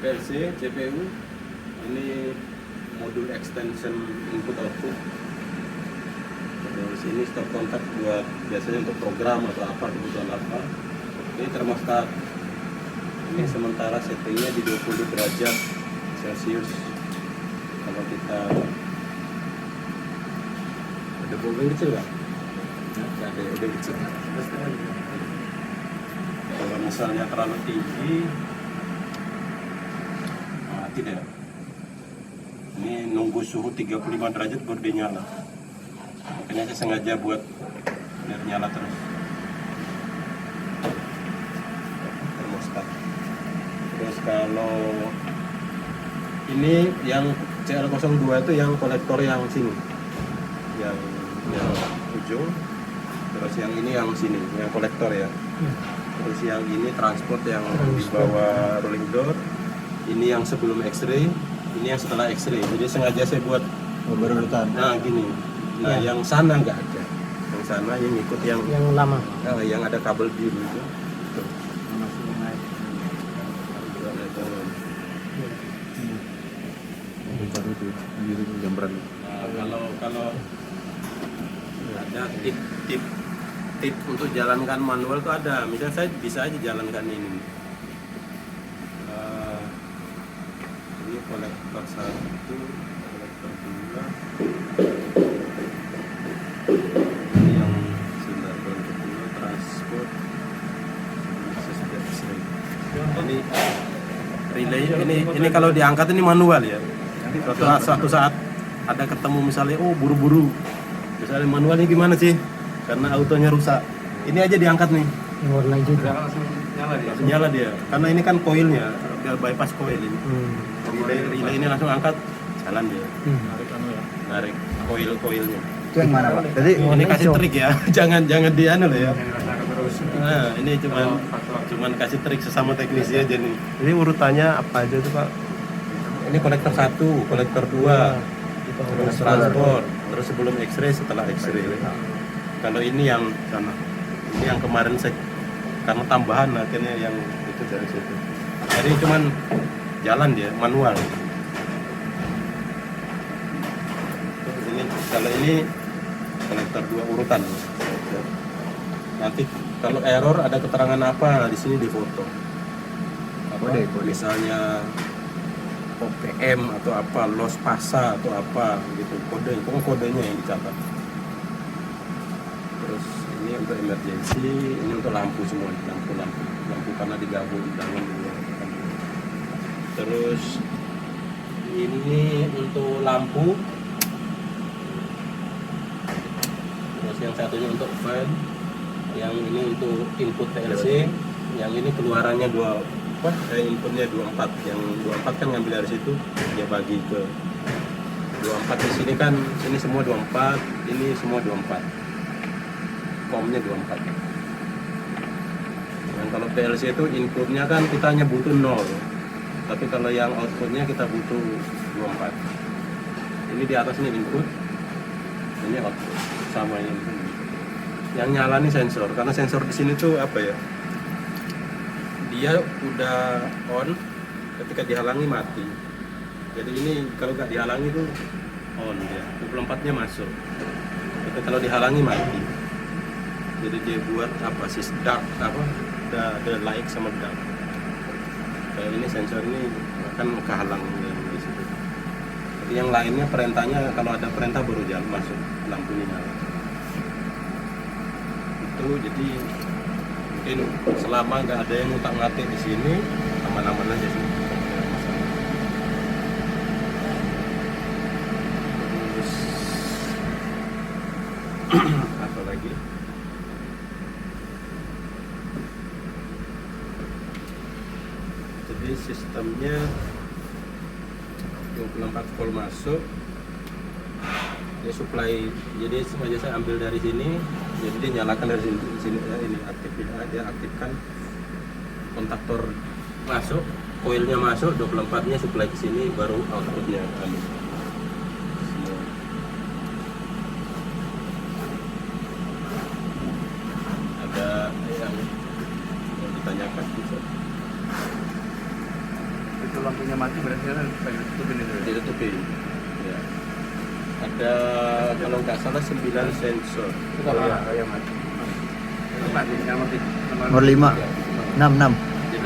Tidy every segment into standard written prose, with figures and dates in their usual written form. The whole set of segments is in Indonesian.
PLC, CPU, ini modul extension input output. Terus ini stop kontak buat biasanya untuk program atau apa, kebutuhan apa. Ini termostat. Ini sementara settingnya di 20 derajat Celcius. Kalau kita ada bobeng kecil nggak? Nggak ada bobeng kecil. Kalau misalnya terlalu tinggi, mati deh. Ini nunggu suhu 35 derajat baru dia nyala. Makanya saya sengaja buat biar nyala terus. Termostat. Terus kalau ini yang CL02 itu yang kolektor yang sini, yang ujung. Terus yang ini yang sini, yang kolektor ya. Terus yang ini transport yang di bawah rolling door. Ini yang sebelum X-ray, ini yang setelah X-ray. Jadi sengaja saya buat berurutan. Nah gini. Nah Ya. yang sana nggak ada. Yang sana yang ikut yang lama. yang ada kabel biru itu. Tuh. Baru itu biru gambaran. Nah, kalau ada tip untuk jalankan manual tuh ada. Misalnya saya bisa aja jalankan ini. Ini kolektor 1, kolektor 2. Ini yang sinyal kedua transport. Ini relay. Ini kalau diangkat ini manual ya. Suatu saat ada ketemu misalnya, oh buru-buru. Misalnya manualnya gimana sih? Karena autonya rusak. Ini aja diangkat nih. Warna juga. Langsung nyala dia. Karena ini kan koilnya, dia bypass koil ini. Relay ini langsung angkat, jalan dia. Narik koilnya. Itu yang mana, Pak? Jadi Ini kasih trik ya, jangan di anu lah ya. Nah, ini cuman kasih trik sesama teknisi aja nih. Jadi urutannya apa aja tuh, Pak? Ini kolektor 1, kolektor 2, terus transport, terus sebelum X-ray, setelah X-ray. Kalau ini yang sana, ini yang kemarin saya karena tambahan akhirnya yang itu dari situ. Jadi cuman jalan dia manual. Terus ini kalau ini kolektor 2 urutan. Nanti kalau error ada keterangan apa di sini difoto. Kode. Misalnya OPM atau apa, loss pasa atau apa gitu, pokoknya kodenya yang dicatat. Terus ini untuk emergency, ini untuk lampu semua, lampu karena digabung dengan dua. Terus ini untuk lampu. Terus yang satunya untuk fan, yang ini untuk input PLC, yang ini keluarannya inputnya 24, yang 24 kan ngambil dari situ, dia bagi ke 24 di sini kan, ini semua 24, ini semua 24, komnya 24. Dan kalau PLC itu inputnya kan kita hanya butuh 0, tapi kalau yang outputnya kita butuh 24. Ini di atas ini input, ini output, sama ini. Yang nyala nih sensor, karena sensor di sini tuh apa ya? Dia udah on, ketika dihalangi mati. Jadi ini kalau nggak dihalangi tuh on dia, 24-nya masuk. Tapi kalau dihalangi mati. Jadi dia buat apa sih dark apa? Ada light sama dark. Kayak ini sensor ini akan kehalang di situ. Jadi yang lainnya perintahnya kalau ada perintah baru jalan masuk lampu ini nyala. Itu jadi mungkin selama nggak ada yang ngutak-ngatik di sini aman-aman aja sih. Terus apa lagi? Jadi sistemnya 24 volt masuk, dia supply, jadi sengaja saya ambil dari sini, jadi dia nyalakan dari sini ini aktif, dia aktifkan kontaktor masuk, koilnya masuk, 24-nya supply ke sini, baru outputnya ambil. Ada yang mau ditanyakan bisa. Itu kalau lampunya mati berarti kan pengen tutupin itu. ditutupin. Ya. Ada kalau nggak salah 9 sensor. Itu kalau ya mati. Itu mati Nomor 5. 6. Jadi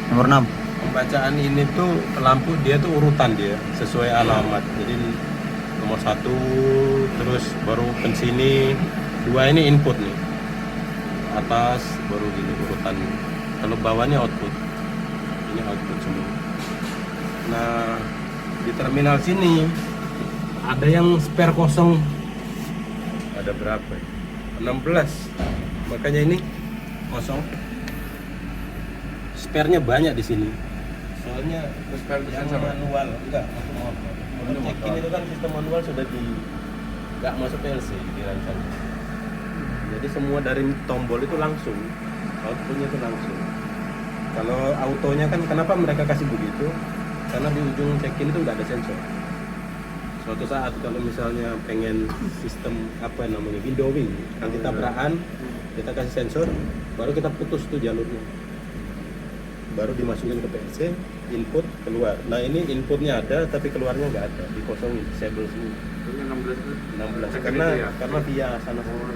Nomor 6. pembacaan ini tuh lampu dia tuh urutan dia sesuai alamat. Jadi nomor 1 terus baru ke sini 2 ini input nih. Atas baru gini urutan. Kalau bawahnya output. Ini output semua. Nah, di terminal sini ada yang spare kosong. Ada berapa? 16. Makanya ini kosong. Spare-nya banyak di sini. Soalnya spare yang sensor. manual enggak masuk motor. Kalau check-in itu kan sistem manual sudah enggak masuk PLC dirancang. Jadi semua dari tombol itu langsung, outputnya itu langsung. Kalau autonya kan kenapa mereka kasih begitu? Karena di ujung check-in itu nggak ada sensor. Suatu saat kalau misalnya pengen sistem apa namanya windowing, nanti tabrakan, kita kasih sensor, baru kita putus tuh jalurnya. Baru dimasukin ke PLC, input keluar. Nah ini inputnya ada, tapi keluarnya nggak ada, dikosongin, disable semua. 16 karena via sana semua.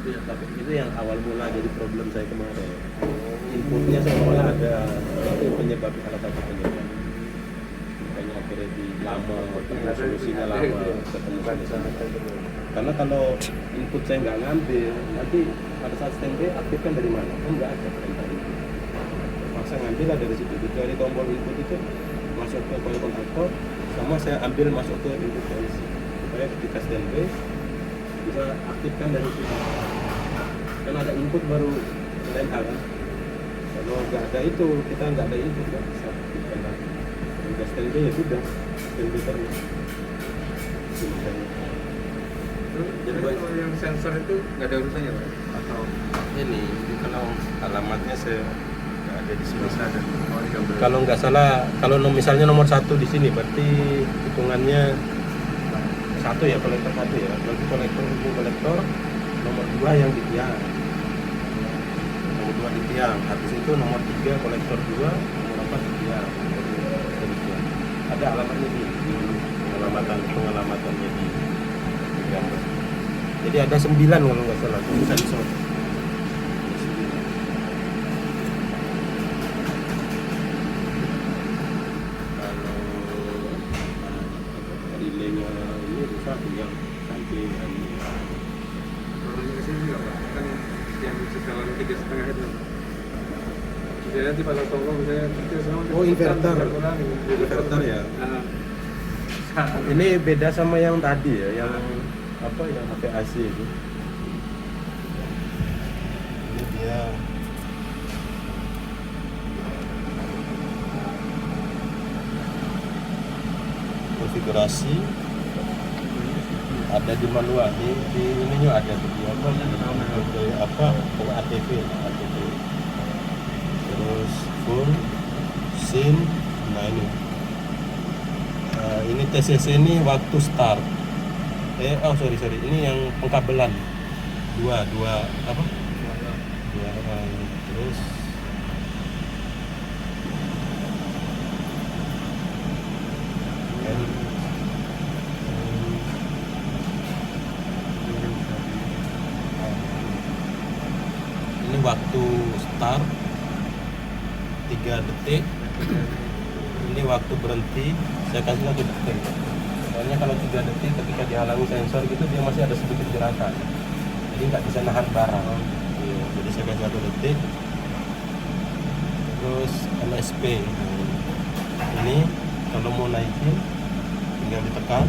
Tapi itu yang awal mula jadi problem saya kemarin. Inputnya seolah ada, itu penyebab salah satu penyebab. Makanya akhirnya lama, solusinya lama, ketemu solusinya. Karena kalau input saya nggak ngambil, nanti pada saat standby aktifkan dari mana? Nggak ada perintah itu. Maksa ngambil ada dari situ, dari tombol input itu masuk ke coil kontaktor, sama saya ambil masuk ke input PLC supaya ketika standby bisa aktifkan dari situ. Kan ada input baru lain hal kan. Kalau nggak ada itu, kita nggak ada input nggak bisa aktifkan lagi. Kalau udah standby ya sudah standby terus. Jadi kalau yang sensor itu nggak ada urusannya Pak? Atau Ini kalau alamatnya saya nggak ada di sini. bisa ada? Kalau nggak salah, kalau misalnya nomor 1 di sini, berarti hitungannya 1 ya, kolektor 1 ya. Nanti kolektor hubung kolektor, nomor 2 yang di tiang. Nomor 2 di tiang. Habis itu nomor 3 kolektor 2, nomor 4 di tiang. Ada alamatnya di pengalamannya di gambar. Jadi ada 9 kalau nggak salah sensor. Relaynya ini rusak yang samping orangnya kesini juga Pak? Kan yang sejalan 3,5 itu bisa nanti pada toko misalnya itu sama Oh, inverter ya. Ini beda sama yang tadi ya, yang apa yang HP AC itu. Ini dia konfigurasi ada di manual di ininya ada di apa ATV terus full SIM. Nah ini TCC ini waktu start sorry ini yang pengkabelan dua apa terus ini waktu start 3 detik, ini waktu berhenti saya kasih 1 detik. Soalnya kalau 3 detik ketika dihalangi sensor gitu dia masih ada sedikit gerakan, jadi nggak bisa nahan barang. Jadi saya kasih 1 detik. Terus LSP ini kalau mau naikin tinggal ditekan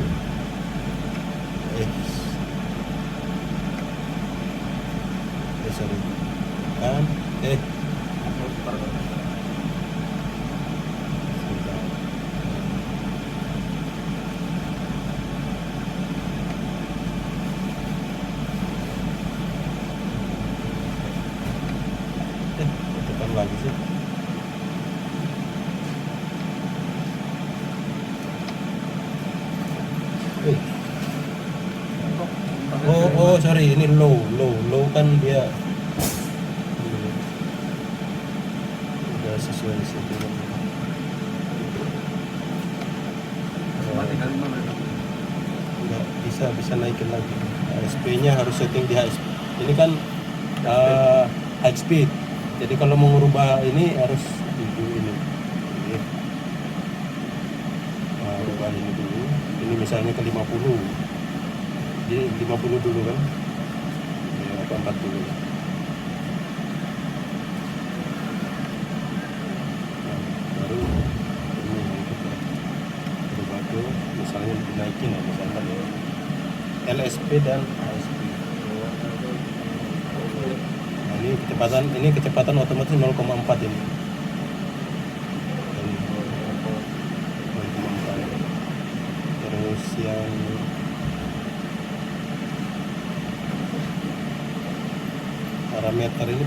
sorry kan tekan lagi sih. Oh sorry, ini low kan dia udah sesuai di situ. mana? Nggak bisa naikin lagi. HP-nya harus setting di HP. Ini kan high speed. Jadi kalau mau merubah ini harus itu ini. Nah, rubah ini dulu. Ini misalnya ke 50. Jadi 50 dulu kan. Ya, apa 40. Nah, baru ini kita rubah ke misalnya dinaikin ya, misalkan ya. LSP dan ASP. Nah, ini kecepatan otomatis 0,4 ini. Ini 0,4. Terus yang parameter ini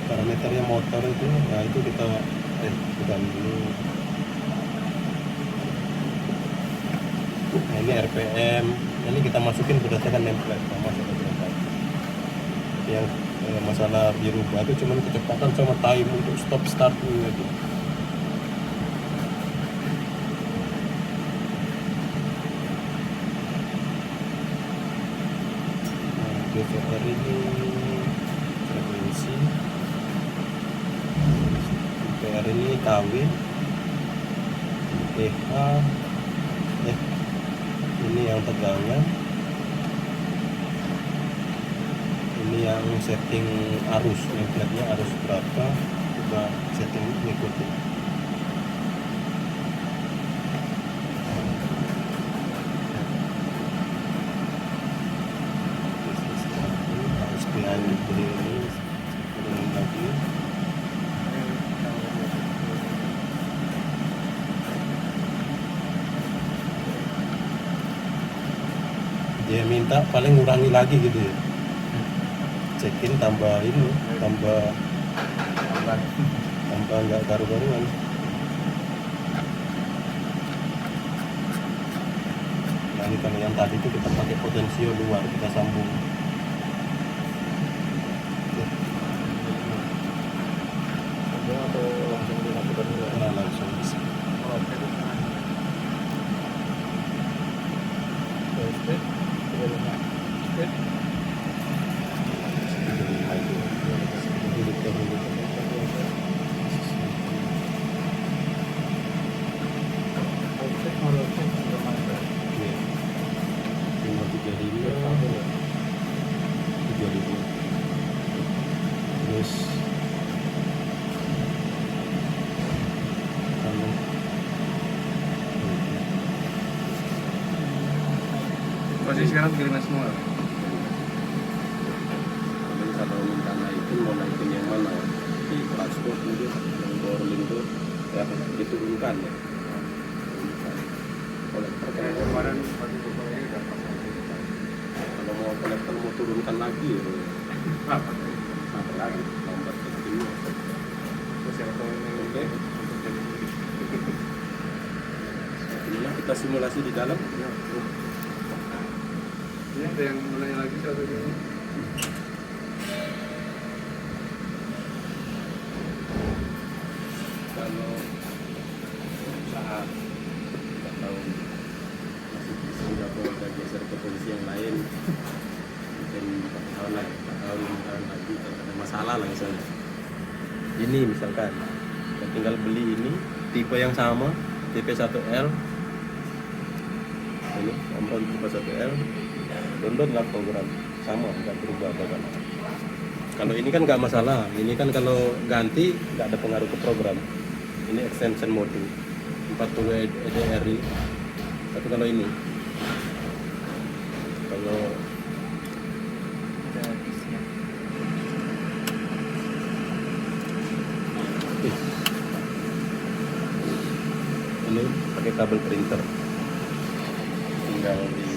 parameternya motor itu, nah itu kita bukan dulu. Nah, ini RPM, ini kita masukin berdasarkan template sama seperti yang tadi. Yang masalah dirubah itu cuma kecepatan sama time untuk stop startnya itu. Nah, DVR ini frekuensi, DVR ini KW, TH, ini yang tegangan, ini yang setting arus, template-nya arus berapa kita setting ngikutin. Harus behind ini lagi. Dia minta paling ngurangi lagi gitu ya. Cekin tambah ini, tambah nggak karu-karuan. Nah ini kalau yang tadi itu kita pakai potensio luar, kita sambung. Atau langsung dilakukan dulu? Nah langsung bisa. Terus kalau Pasti sekarang kiriman semua. kalau minta naikin, mau naikin yang mana di transport mungkin yang Borlin itu ya diturunkan ya. Kolektor Kayak kemarin pagi ini udah pasang. kalau mau kolektor mau turunkan lagi ya. Apa? Apa lagi lambat kedua. Terus yang tahu ini Oke. untuk jadi Inilah kita simulasi di dalam. ini ada yang menanya lagi satu ini. Kalau saat nggak tahu masih bisa nggak boleh geser ke posisi yang lain mungkin 4 tahun lagi, 4 tahun lagi kalau ada masalah lah misalnya. Ini misalkan kita tinggal beli ini tipe yang sama, tipe 1L. Ini Omron tipe 1L. Download lah program sama, nggak berubah apa-apa. Kalau ini kan nggak masalah, ini kan kalau ganti nggak ada pengaruh ke program. Ini extension mode 40 EDR ini. Tapi kalau ini, kalau ini pakai kabel printer, tinggal di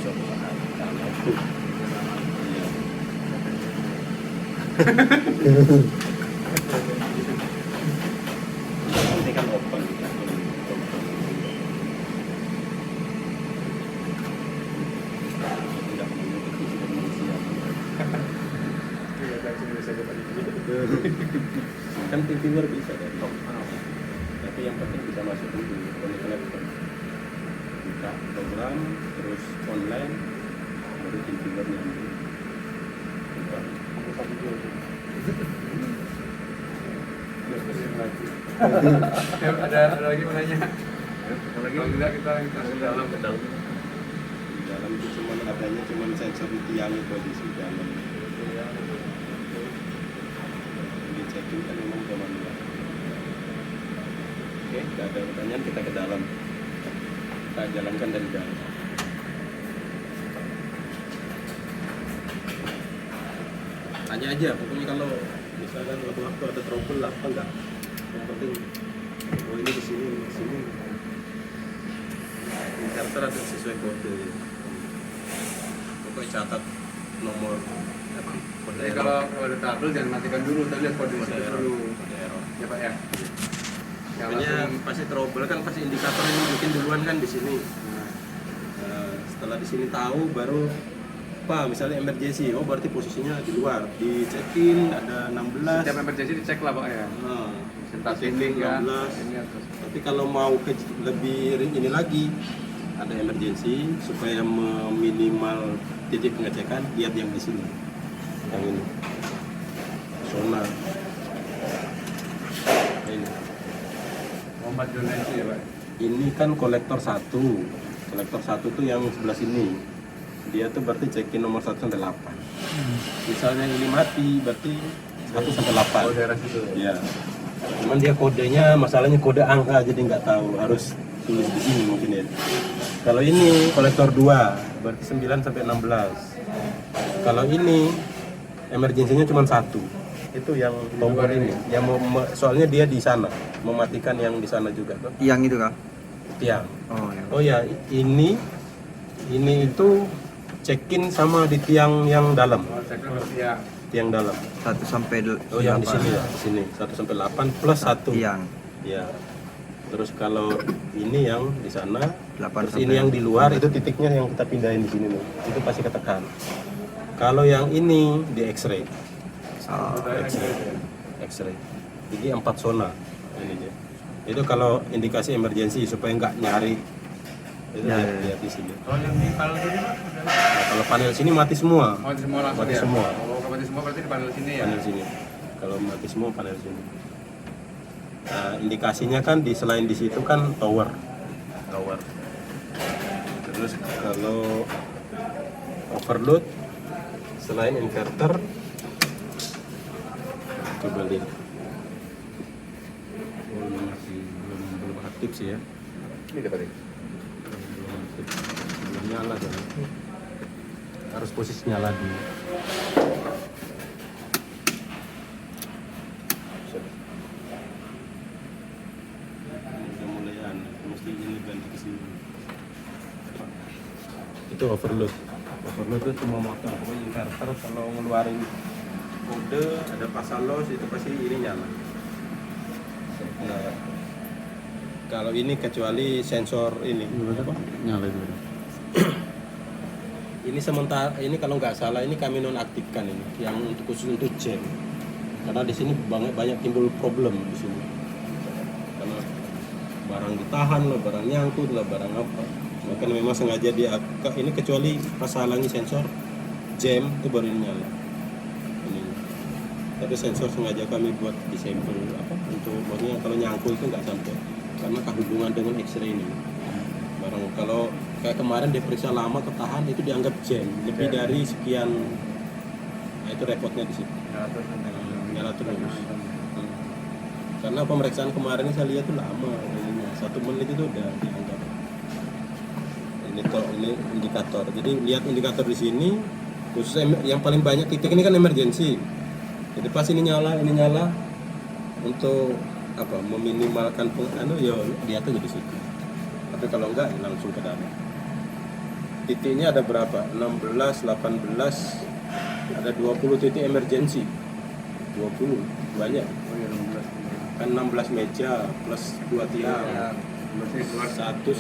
suatu saat karena itu. Iya. Nanti kan open kita tidak menutup visi manusia. Tidak langsung bisa dapat ini. Kan TV luar bisa dari top. tapi yang penting bisa masuk dulu connect laptop, buka program terus online baru configure-nya buka. Ada lagi mau nanya? Kalau tidak kita ke dalam. Di dalam itu cuma sensor di tiang itu di dalam. Di checking kan memang cuma dua. Oke, tidak ada pertanyaan, kita ke dalam. Kita jalankan dari dalam. Tanya aja, pokoknya kalau misalkan waktu ada trouble lah, apa enggak? Yang penting, oh ini di sini. Inverter ada sesuai kode. Pokoknya catat nomor apa? Kode Jadi error. kalau ada trouble jangan matikan dulu, tapi lihat kode Kode error. dulu. Kode error. Ya Pak ya. Yang Pokoknya langsung. pasti trouble kan pasti indikator ini bikin duluan kan di sini. Nah, setelah di sini tahu baru apa misalnya emergency, oh berarti posisinya di luar, di check-in ada 16. Setiap emergency dicek lah Pak ya. Nah, Sentas check-in ini kan. 16. Ini atas. Tapi kalau mau ke lebih ini lagi ada emergency supaya meminimal titik pengecekan, lihat yang di sini, yang ini sonar. Nah, ini. Obat donasi ya Pak. Ini kan kolektor 1. Kolektor 1 tuh yang sebelah sini. Dia tuh berarti check-in nomor 1 sampai 8. Misalnya ini mati berarti 1 sampai 8. Oh daerah situ. Iya. Cuman dia kodenya, masalahnya kode angka jadi nggak tahu, harus tulis di sini mungkin ya. Kalau ini kolektor 2 berarti 9 sampai 16. Kalau ini emergensinya cuma 1. Itu yang tombol ini. Yang soalnya dia di sana, mematikan yang di sana juga tuh. Yang itu kah? Tiang. Oh ya. Oh ya, ini itu check-in sama di tiang yang dalam. Oh cek dulu ya. Tiang dalam. 1 sampai Oh yang di sini ya, di sini 1 sampai 8 plus 1. Yang Ya. Terus kalau ini yang di sana, 8 terus ini yang di luar itu titiknya yang kita pindahin di sini nih. Itu pasti ketekan. Kalau yang ini di X-ray. Oh, X-ray. Jadi 4 zona ini dia. Itu kalau indikasi emergency supaya nggak nyari. Itu Ya, lihat di sini. Kalau yang di panel sini Pak? Nah, kalau panel sini mati semua. Mati semua langsung Mati ya? semua. Oh kalau mati semua berarti di panel sini ya? Panel sini. Kalau mati semua panel sini. Nah, indikasinya kan di selain di situ kan tower. Terus kalau overload selain inverter, coba lihat. Oh, ini masih belum aktif sih ya. Ini dapat ya? Belum aktif. Belum nyala kan. Harus posisi nyala dulu. Udah mulai aneh, mesti ini ganti ke sini. Itu overload itu cuma motor, pokoknya inverter kalau ngeluarin kode ada pasal loss itu pasti ini nyala. Nah, kalau ini kecuali sensor ini apa? nyala itu. Ini sementara ini kalau nggak salah ini kami nonaktifkan ini yang untuk khusus untuk jam karena di sini banyak timbul problem di sini karena barang ditahan lah, barang nyangkut lah, barang apa. Makanya memang sengaja dia ini kecuali pas halangi sensor jam itu baru ini nyala. Ini. Tapi sensor sengaja kami buat disable apa untuk maksudnya kalau nyangkut itu nggak sampai karena kehubungan dengan X-ray ini. Barang kalau kayak kemarin diperiksa lama ketahan itu dianggap jam lebih dari sekian. Nah, itu repotnya di situ. Nyala terus. Karena pemeriksaan kemarin saya lihat tuh lama, 1 menit itu udah dianggap. Ini indikator. Jadi lihat indikator di sini, khusus yang paling banyak titik ini kan emergency. Jadi pas ini nyala untuk apa? Meminimalkan ya lihat aja di situ. Tapi kalau enggak ya langsung ke dalam. Titiknya ada berapa? 16, 18, ada 20 titik emergency. 20 banyak. Oh iya 16. Kan 16 meja plus 2 tiang. Satu.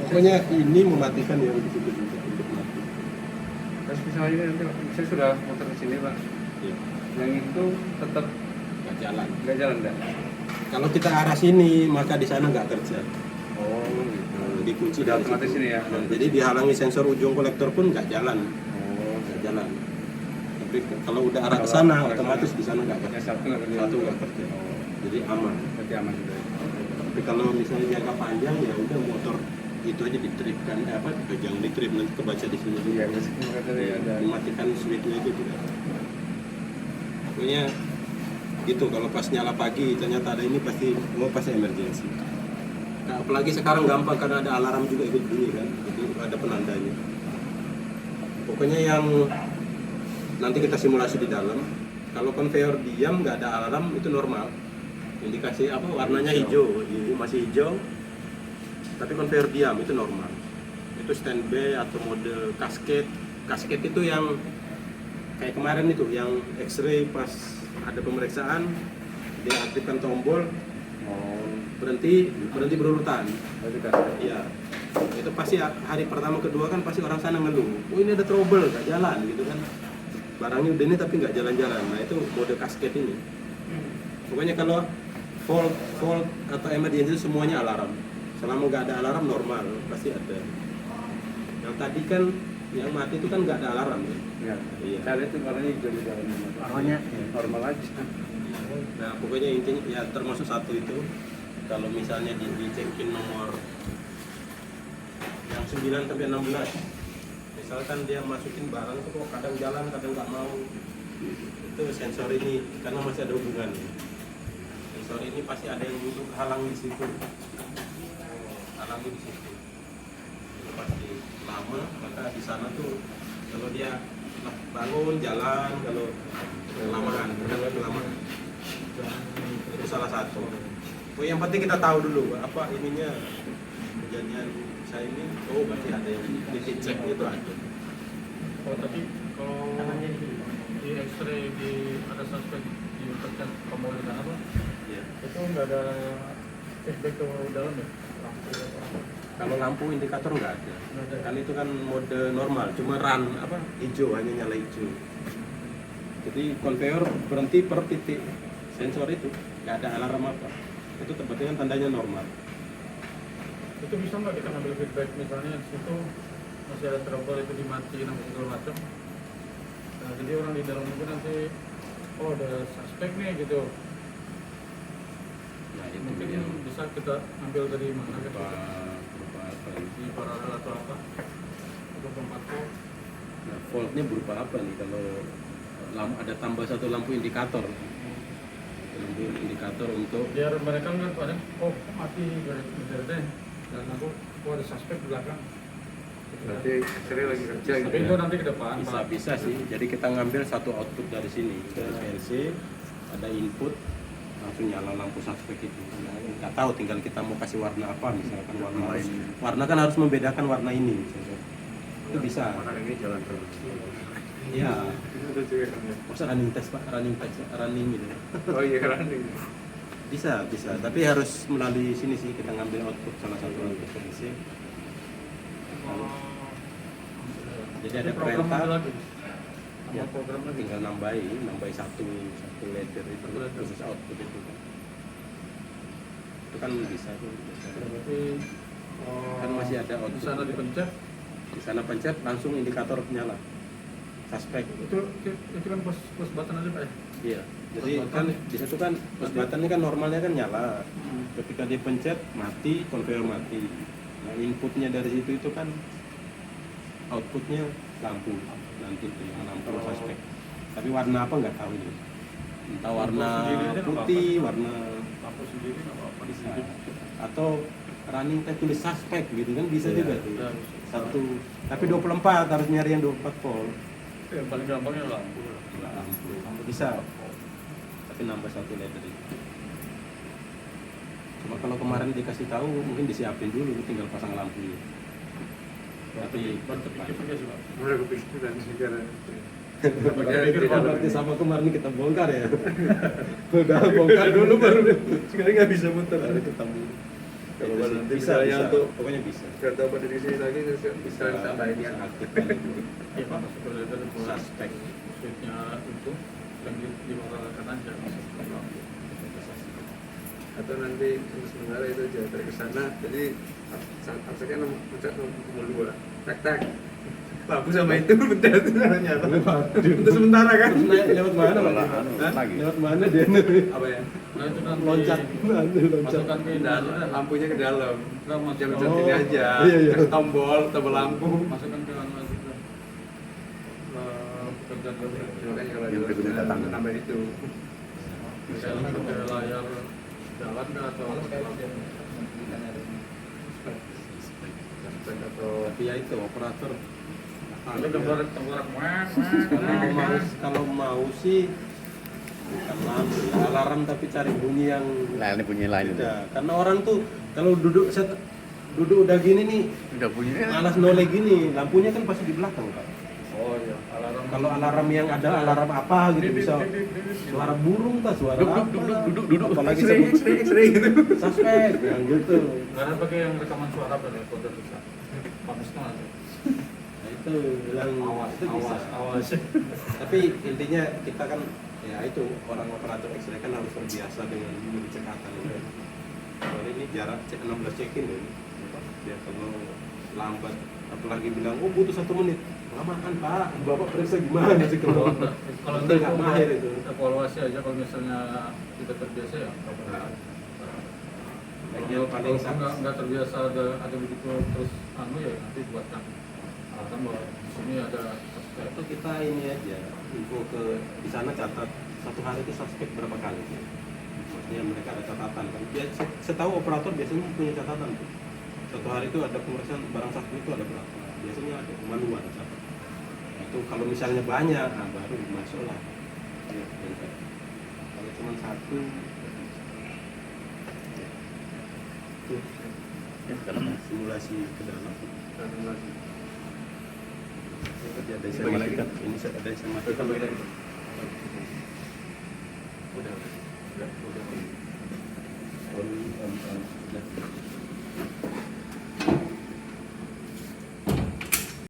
Pokoknya ini mematikan yang di situ juga untuk mati. Terus misalnya nanti saya sudah muter ke sini Pak. Ya, Yang itu tetap nggak jalan. nggak jalan enggak? Kalau kita arah sini maka di sana nggak kerja. Oh, gitu. Dikunci Udah dari otomatis situ. ini ya. Nah, jadi dihalangi sensor ujung kolektor pun nggak jalan, Oh, nggak jalan. Tapi kalau udah arah ke sana, otomatis di sana nggak kerja. yang satu nggak kerja. Satu nggak kerja. Jadi aman. Berarti aman sudah. Tapi kalau misalnya jangka panjang ya udah motor itu aja ditripkan, jangan ditrip nanti kebaca di sini. Iya, meskipun tadi ada. Dimatikan switchnya itu juga. Pokoknya gitu, kalau pas nyala pagi ternyata ada ini pasti emergency. Nah, apalagi sekarang gampang karena ada alarm juga ikut bunyi kan, jadi ada penandanya. Pokoknya yang nanti kita simulasi di dalam, kalau conveyor diam nggak ada alarm itu normal. Indikasi apa, warnanya hijau, masih hijau, tapi conveyor diam itu normal. Itu standby atau mode cascade. Cascade itu yang kayak kemarin itu, yang X-ray pas ada pemeriksaan dia aktifkan tombol, Oh, berhenti berurutan. berarti kan. Iya, itu pasti hari pertama kedua kan pasti orang sana ngeluh, oh ini ada trouble nggak jalan gitu kan, barangnya udah ini tapi nggak jalan-jalan. Nah itu mode cascade ini. Pokoknya kalau fault atau emergency semuanya alarm. Selama nggak ada alarm normal pasti ada. Yang tadi kan yang mati itu kan nggak ada alarm kan? Ya. Iya. Saya itu warnanya hijau di dalam. Warnanya normal aja. Nah pokoknya intinya ya termasuk satu itu, kalau misalnya dicekin nomor yang 9 sampai 16, misalkan dia masukin barang itu kok kadang jalan kadang nggak mau, itu sensor ini karena masih ada hubungan. Sensor ini pasti ada yang duduk halang di situ, halangi di situ. Itu pasti lama, maka di sana tuh kalau dia bangun jalan, kalau kelamaan, kelamaan. Itu salah satu. Oh, yang penting kita tahu dulu apa ininya kejadian saya ini. Oh berarti ada yang di cek itu ada. Oh tapi kalau di X-ray ada suspek di percak pemolikan apa? Ya. Itu nggak ada feedback ke dalam ya? Lampu atau apa? Kalau lampu indikator nggak ada. Nggak ada. Kan itu kan mode normal, cuma run hijau, hanya nyala hijau. Jadi conveyor berhenti per titik sensor itu, nggak ada alarm apa. Itu berarti kan tandanya normal. Itu bisa nggak kita ngambil feedback misalnya di situ masih ada trouble itu dimatiin apa segala macam. Nah, jadi orang di dalam itu nanti oh ada suspek nih gitu. Nah itu Mungkin yang bisa kita ambil dari mana gitu. berupa apa ini? Di paralel atau apa? Atau tempat kok. Nah faultnya berupa apa nih kalau ada tambah satu lampu indikator. Lampu indikator untuk Biar mereka ngeliat pada oh mati gara-gara deh. Dan aku ada suspek di belakang. Berarti X-ray lagi kerja gitu. Tapi Ya. itu nanti ke depan. Pak. bisa sih. Jadi kita ngambil satu output dari sini, dari PLC, ada input, langsung nyala lampu suspek itu. Nah, nggak tahu, tinggal kita mau kasih warna apa, misalkan warna kan harus membedakan warna ini. Misalkan. Itu bisa. Maka ini jalan terus. Iya. Itu juga kan ya. Masa running test pak, running gitu. Oh iya running. Bisa. Tapi harus melalui sini sih, kita ngambil output salah satu output PLC. Jadi ada program perintah. lagi. Ya, Program lagi. tinggal nambahin satu letter itu khusus output itu kan bisa tuh. Berarti Kan masih ada di output. sana dipencet. Di sana pencet langsung indikator nyala suspek. Itu kan push button aja pak ya. Iya, jadi Push kan button. di situ kan push button ini kan normalnya kan nyala, ketika dia pencet mati, conveyor mati. Nah inputnya dari situ itu kan outputnya lampu, nanti tuh yang lampu suspek. Tapi warna apa nggak tahu ini. Entah warna sendiri aja nggak putih, apa-apa. warna Lampu sendiri nggak apa-apa di bisa. sini. Atau running tag tulis suspek gitu kan bisa Iya. juga tuh. Bisa. Satu, tapi 24 harus nyari yang 24 volt. Yang paling gampangnya lampu. Nggak lampu bisa, tapi nambah satu letter itu. Cuma kalau kemarin dikasih tahu mungkin disiapin dulu, tinggal pasang lampunya. Tapi Berpikir sih pak. Udah kepikiran sekarang. berarti sama kemarin kita bongkar ya. Udah bongkar dulu baru sekarang nggak bisa muter, ada ketemu. Kalau Itu sih. nanti bisa, misalnya untuk pokoknya bisa. nggak tahu pada di sini lagi bisa tambahin bisa yang aktifkan itu. Iya pak. Masuk ke letter buat Suspek. switchnya itu yang dibatalkan aja masuk ke lampu. atau nanti sementara itu aja tarik ke sana. Jadi harusnya mencet nomor 2 tak lampu sama itu beda tuh nyata untuk sementara kan. Terus naik lewat mana Pak? Hah? Lewat mana dia? Apa ya? Nah itu nanti Loncat. Loncat. masukkan ke Dalam, lampunya ke dalam. Kita Dia masukkan mencet ini aja. Iya, iya. Kasih tombol lampu. masukkan ke anu aja kita. Pekerjaan dulu. Makanya kalau Yang berikutnya datang. nambah itu. Misalnya ke layar jalan nggak atau Atau Tapi ya itu operator. ada gambar tengkorak Kalau mau sih bukan lampu, ya alarm tapi cari bunyi yang Nah, ini punya lain itu. beda. Karena orang tuh kalau duduk udah gini nih, Udah punya. malas noleh gini, lampunya kan pasti di belakang Pak. oh iya alarm Kalau alarm yang ada alarm apa gitu bisa suara burung kah, suara apa? Duduk. Apalagi X-ray gitu. suspek yang gitu. karena pakai yang rekaman suara pada kode bisa bagus banget Nah, itu bilang itu bisa. awas Tapi intinya kita kan ya itu orang operator X-ray kan harus terbiasa dengan cekatan ini. Soalnya ini jarak 16 check-in ini. Dia kalau lambat apalagi bilang oh butuh 1 menit. Lamaan Pak, Bapak periksa gimana sih kalau kalau itu nggak mahir itu. evaluasi aja kalau misalnya tidak terbiasa ya nggak pernah. Yang paling nggak terbiasa ada begitu terus anu ya nanti buatkan alasan bahwa di sini ada suspek. itu kita ini aja info ke di sana catat 1 hari itu suspek berapa kali. Maksudnya mereka ada catatan kan. Setahu operator biasanya punya catatan tuh. 1 hari itu ada pemeriksaan barang suspek itu ada berapa. Biasanya ada manual catat. Itu kalau misalnya banyak, nah baru masuk lah. Ya, kalau cuma 1 itu simulasi ke dalam. Ini ada saya matikan. Ini ada saya matikan. Udah. On.